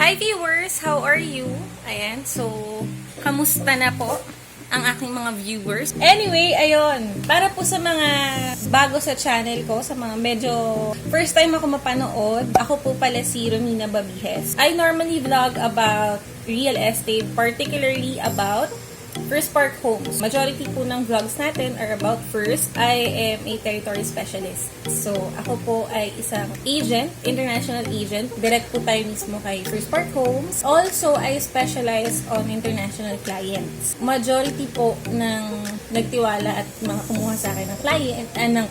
Hi viewers! How are you? Ayan, so, kamusta na po ang aking mga viewers? Anyway, ayun, para po sa mga bago sa channel ko, sa mga medyo first time ako mapanood, ako po pala si Romina Babijes. I normally vlog about real estate, particularly about First Park Homes. Majority po ng vlogs natin are about First. I am a territory specialist. So, ako po ay isang agent, international agent. Direct po tayo mismo kay First Park Homes. Also, I specialize on international clients. Majority po ng nagtiwala at mga kumuha sa akin ng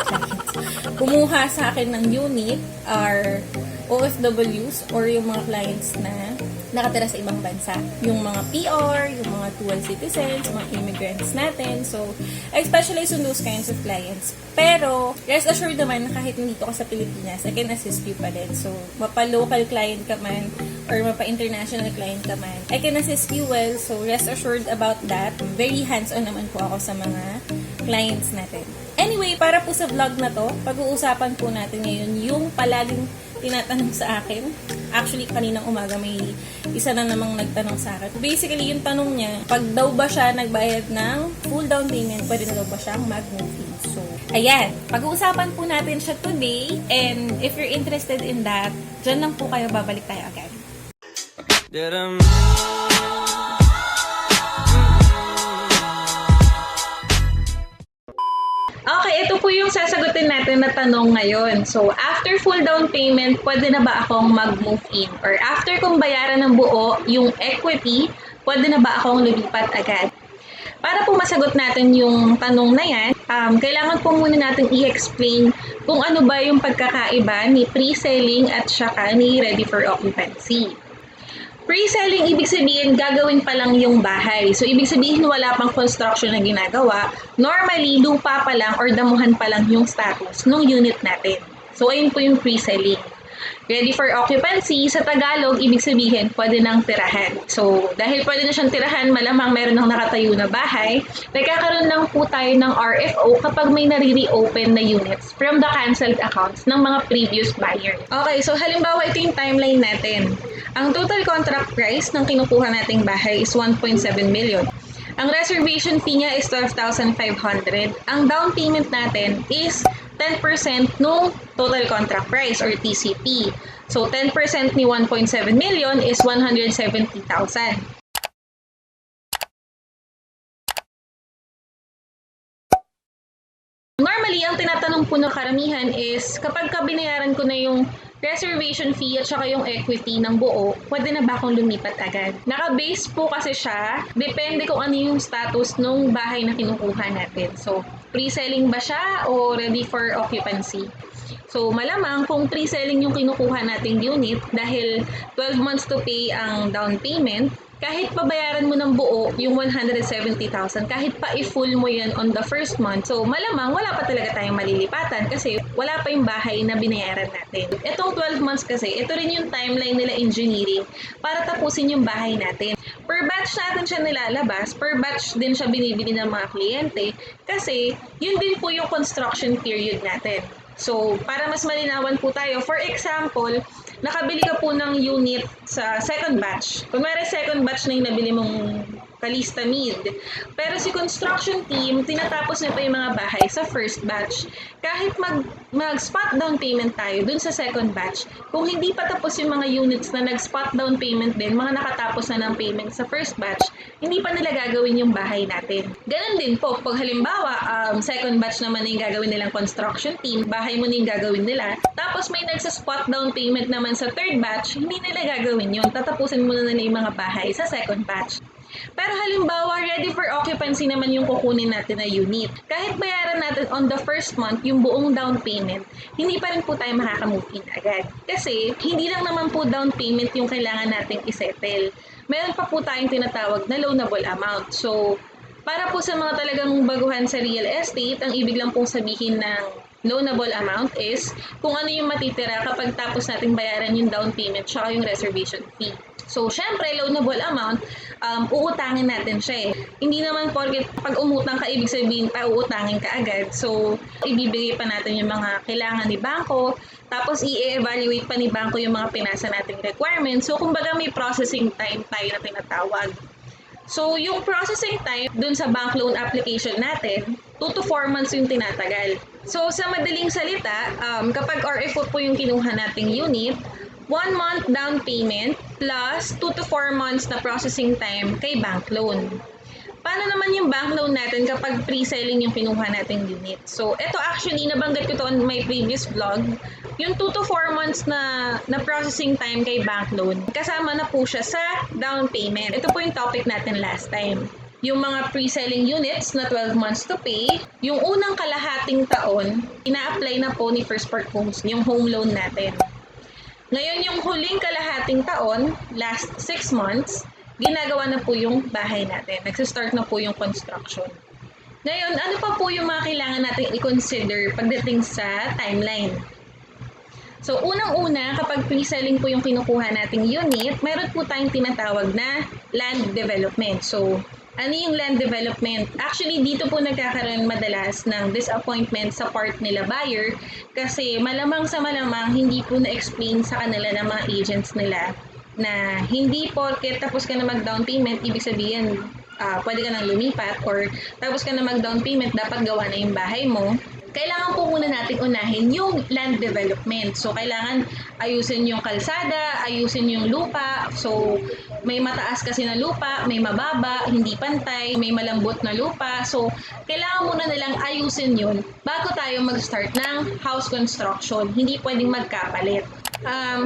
kumuha sa akin ng unit are OFWs or yung mga clients na nakatira sa ibang bansa. Yung mga PR, yung mga dual citizens, mga immigrants natin. So, I specialize on those kinds of clients. Pero, rest assured naman na kahit nandito ka sa Pilipinas, I can assist you pa din. So, mapa-local client ka man or mapa-international client ka man, I can assist you well. So, rest assured about that. Very hands-on naman po ako sa mga clients natin. Anyway, para po sa vlog na to, pag-uusapan po natin ngayon yung palaging tinatanong sa akin. Actually, kaninang umaga may isa na namang nagtanong sa akin. Basically, yung tanong niya, pag daw ba siya nagbayad ng full down payment, pwede na daw ba siyang mag-move in? So, ayan. Pag-uusapan po natin siya today. And if you're interested in that, dyan lang po kayo, babalik tayo agad. Okay, ito po yung sasagutin natin na tanong ngayon. So, after full down payment, pwede na ba akong mag-move in? Or after kong bayaran ng buo yung equity, pwede na ba akong lumipat agad? Para po masagot natin yung tanong na yan, kailangan po muna natin i-explain kung ano ba yung pagkakaiba ni pre-selling at saka ni ready for occupancy. Pre-selling, ibig sabihin, gagawin pa lang yung bahay. So, ibig sabihin, wala pang construction na ginagawa. Normally, lupa pa lang or damuhan pa lang yung status ng unit natin. So, ayun po yung pre-selling. Ready for occupancy, sa Tagalog, ibig sabihin, pwede nang tirahan. So, dahil pwede na siyang tirahan, malamang meron ng nakatayo na bahay, nagkakaroon lang po tayo ng RFO kapag may nare-reopen na units from the canceled accounts ng mga previous buyers. Okay, so halimbawa, ito yung timeline natin. Ang total contract price ng kinukuha nating bahay is 1.7 million. Ang reservation fee niya is 12,500. Ang down payment natin is 10% no total contract price or TCP. So 10% ni 1.7 million is 170,000. Normally, ang tinatanong po ng karamihan is kapag binayaran ko na yung reservation fee at saka yung equity ng buo, pwede na ba akong lumipat agad? Naka-base po kasi siya, depende kung ano yung status ng bahay na kinukuha natin. So, pre-selling ba siya o ready for occupancy? So, malamang kung pre-selling yung kinukuha nating unit dahil 12 months to pay ang down payment, kahit pabayaran mo ng buo yung 170,000, kahit pa i-full mo yan on the first month, so malamang wala pa talaga tayong malilipatan kasi wala pa yung bahay na binayaran natin. Itong 12 months kasi, ito rin yung timeline nila engineering para tapusin yung bahay natin. Per batch natin siya nilalabas, per batch din siya binibili ng mga kliyente kasi yun din po yung construction period natin. So, para mas malinawan po tayo, for example, nakabili ka po ng unit sa second batch. Kunwari second batch na yung nabili mong Kalista Mid. Pero si construction team, tinatapos na pa yung mga bahay sa first batch. Kahit mag-spot down payment tayo dun sa second batch, kung hindi pa tapos yung mga units na nag-spot down payment din, mga nakatapos na ng payment sa first batch, hindi pa nila gagawin yung bahay natin. Ganon din po, pag halimbawa, second batch naman na yung gagawin nilang construction team, bahay mo na yung gagawin nila, tapos may nagsa-spot down payment naman sa third batch, hindi nila gagawin yun. Tatapusin muna nila yung mga bahay sa second batch. Pero halimbawa, ready for occupancy naman yung kukunin natin na unit. Kahit bayaran natin on the first month yung buong down payment, hindi pa rin po tayo makaka-move in agad. Kasi hindi lang naman po down payment yung kailangan nating isettle. Meron pa po tayong tinatawag na loanable amount. So, para po sa mga talagang baguhan sa real estate, ang ibig lang pong sabihin ng loanable amount is kung ano yung matitira kapag tapos nating bayaran yung down payment tsaka yung reservation fee. So, syempre, loanable amount, uutangin natin siya eh. Hindi naman porket pag umutang ka, ibig sabihin, uutangin ka agad. So, ibibigay pa natin yung mga kailangan ni bangko, Tapos i-evaluate pa ni bangko yung mga pinasa nating requirements. So kumbaga may processing time tayo na tinatawag. So yung processing time dun sa bank loan application natin, 2 to 4 months yung tinatagal. So sa madaling salita, kapag RFO po yung kinuha nating unit, 1 month down payment plus 2 to 4 months na processing time kay bank loan. Paano naman yung bank loan natin kapag pre-selling yung kinuha nating unit? So, ito actually, nabanggit ko to on my previous vlog. Yung 2 to 4 months na processing time kay bank loan, kasama na po siya sa down payment. Ito po yung topic natin last time. Yung mga pre-selling units na 12 months to pay, yung unang kalahating taon, ina-apply na po ni First Park Homes yung home loan natin. Ngayon, yung huling kalahating taon, last 6 months, ginagawa na po yung bahay natin. Nagsistart na po yung construction. Ngayon, ano pa po yung mga kailangan natin i-consider pagdating sa timeline? So, unang-una, kapag pre-selling po yung kinukuha nating unit, meron po tayong tinatawag na land development. So, ano yung land development? Actually, dito po nagkakaroon madalas ng disappointment sa part nila buyer kasi malamang sa malamang hindi po na-explain sa kanila ng mga agents nila na hindi porket tapos ka na mag-down payment, ibig sabihin pwede ka nang lumipat or tapos ka na mag-down payment, dapat gawa na yung bahay mo. Kailangan po muna natin unahin yung land development. So, kailangan ayusin yung kalsada, ayusin yung lupa. So, may mataas kasi na lupa, may mababa, hindi pantay, may malambot na lupa. So, kailangan muna nilang ayusin yun bago tayo mag-start ng house construction. Hindi pwedeng magkapalit.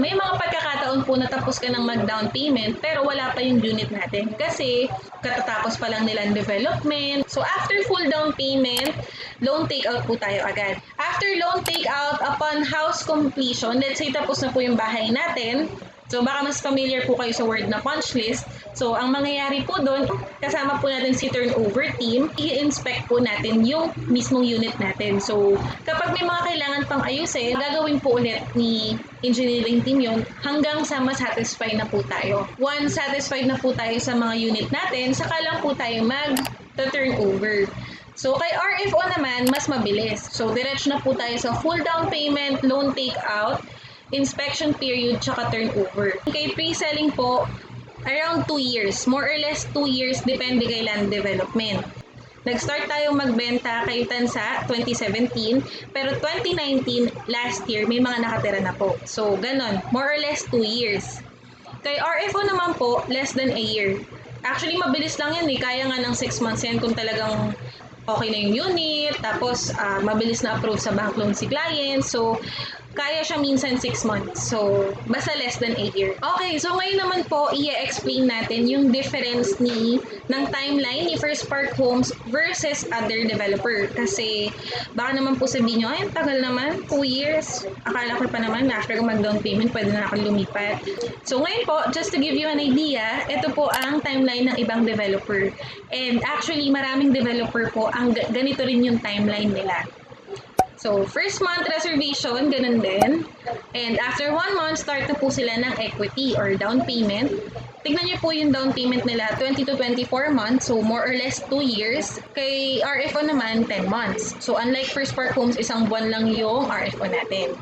May mga pagkakataon po na tapos ka ng mag-down payment pero wala pa yung unit natin kasi katatapos pa lang nilang development. So after full down payment, loan takeout po tayo agad. After loan takeout, upon house completion, let's say tapos na po yung bahay natin, so baka mas familiar po kayo sa word na punch list. So ang mangyayari po doon, kasama po natin si turnover team, i-inspect po natin yung mismong unit natin. So kapag may mga kailangan pang ayusin, gagawin po ulit ni engineering team yun hanggang sa ma-satisfy na po tayo. Once satisfied na po tayo sa mga unit natin, saka lang po tayo mag-turnover. So kay RFO naman, mas mabilis. So diretso na po tayo sa full down payment, loan takeout, inspection period, tsaka turnover. Kay pre-selling po, around 2 years. More or less 2 years, depende kay land development. Nag-start tayo magbenta kay Tansa 2017, pero 2019, last year, may mga nakatira na po. So, ganon. More or less 2 years. Kay RFO naman po, less than a year. Actually, mabilis lang yan eh. Kaya nga ng 6 months yan kung talagang okay na yung unit, tapos mabilis na approve sa bank loan si client. So, kaya siya minsan 6 months. So, basta less than a year. Okay, so ngayon naman po, i-explain natin yung difference ng timeline ni First Park Homes versus other developer. Kasi, baka naman po sabihin nyo, ay, tagal naman, 2 years. Akala ko pa naman, after ko mag-down payment, pwede na ako lumipat. So, ngayon po, just to give you an idea, ito po ang timeline ng ibang developer. And actually, maraming developer po, ang ganito rin yung timeline nila. So, first month reservation, ganun din. And after 1 month, start na po sila ng equity or down payment. Tignan niyo po yung down payment nila, 20 to 24 months. So, more or less 2 years. Kay RFO naman, 10 months. So, unlike First Park Homes, isang buwan lang yung RFO natin.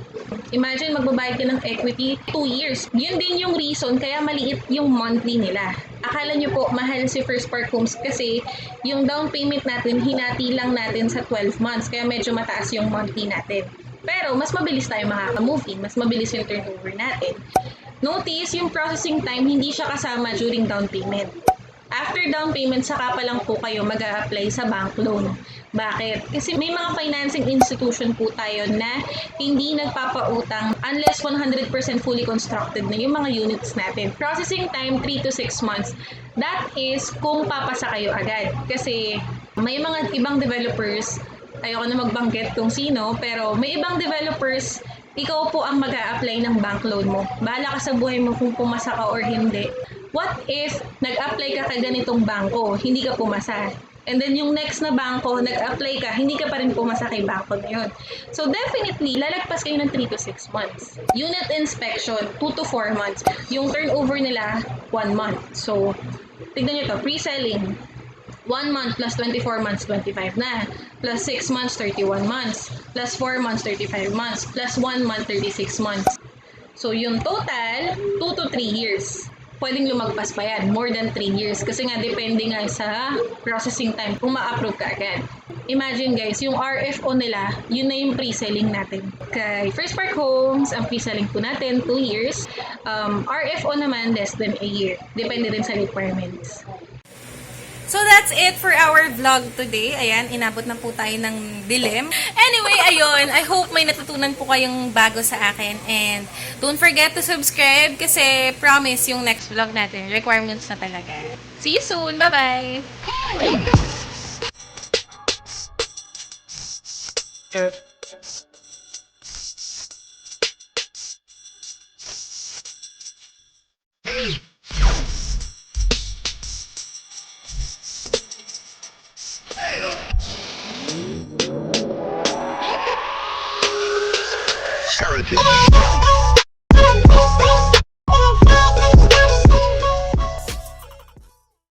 Imagine, magbabayad ka ng equity 2 years. Yun din yung reason kaya maliit yung monthly nila. Akala nyo po, mahal si First Park Homes kasi yung down payment natin, hinati lang natin sa 12 months. Kaya medyo mataas yung monthly natin. Pero, mas mabilis tayo makaka-move in. Mas mabilis yung turnover natin. Notice, yung processing time, hindi siya kasama during down payment. After down payment, saka pa lang po kayo mag-a-apply sa bank loan. Bakit? Kasi may mga financing institution po tayo na hindi nagpapautang unless 100% fully constructed na yung mga units natin. Processing time, 3 to 6 months. That is kung papasa kayo agad. Kasi may mga ibang developers, ayoko na magbanggit kung sino, pero may ibang developers, ikaw po ang mag-a-apply ng bank loan mo. Bahala ka sa buhay mo kung pumasa ka or hindi. What if nag-apply ka kay ganitong bangko, hindi ka pumasa? And then yung next na bangko, nag-apply ka, hindi ka pa rin pumasa kay bangko na yun. So definitely, lalagpas kayo ng 3 to 6 months. Unit inspection, 2 to 4 months. Yung turnover nila, 1 month. So, tignan nyo to, pre-selling, 1 month plus 24 months, 25 na. Plus 6 months, 31 months. Plus 4 months, 35 months. Plus 1 month, 36 months. So, yung total, 2 to 3 years. Pwedeng lumagpas pa yan, more than 3 years. Kasi nga, depende nga sa processing time kung ma-approve ka agad. Imagine guys, yung RFO nila, yun na yung pre-selling natin. Kay First Park Homes, ang pre-selling po natin, 2 years. RFO naman, less than a year. Depende din sa requirements. So that's it for our vlog today. Ayan, inabot na po tayo ng dilim. Anyway, ayun, I hope may natutunan po kayong bago sa akin. And don't forget to subscribe kasi promise yung next vlog natin, requirements na talaga. See you soon. Bye-bye! Heritage.